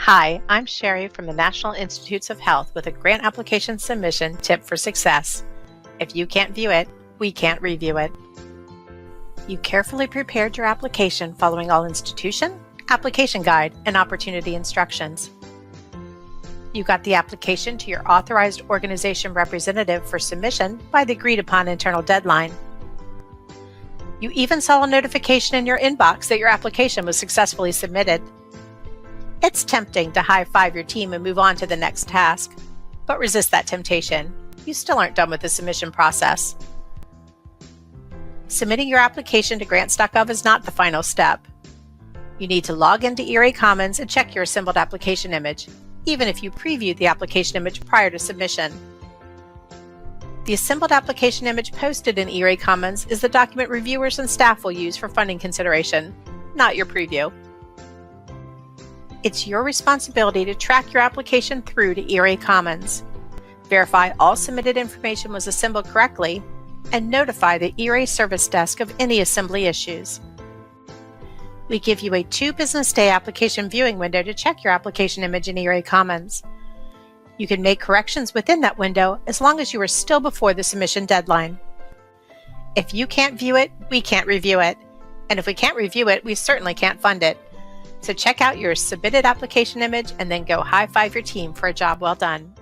Hi, I'm Sherry from the National Institutes of Health with a grant application submission tip for success. If you can't view it, we can't review it. You carefully prepared your application following all institution, application guide, and opportunity instructions. You got the application to your authorized organization representative for submission by the agreed-upon internal deadline. You even saw a notification in your inbox that your application was successfully submitted. It's tempting to high-five your team and move on to the next task, but resist that temptation. You still aren't done with the submission process. Submitting your application to grants.gov is not the final step. You need to log into ERA Commons and check your assembled application image, even if you previewed the application image prior to submission. The assembled application image posted in ERA Commons is the document reviewers and staff will use for funding consideration, not your preview. It's your responsibility to track your application through to ERA Commons. Verify all submitted information was assembled correctly, and notify the ERA Service Desk of any assembly issues. We give you a 2-business-day application viewing window to check your application image in ERA Commons. You can make corrections within that window as long as you are still before the submission deadline. If you can't view it, we can't review it. And if we can't review it, we certainly can't fund it. So check out your submitted application image and then go high-five your team for a job well done.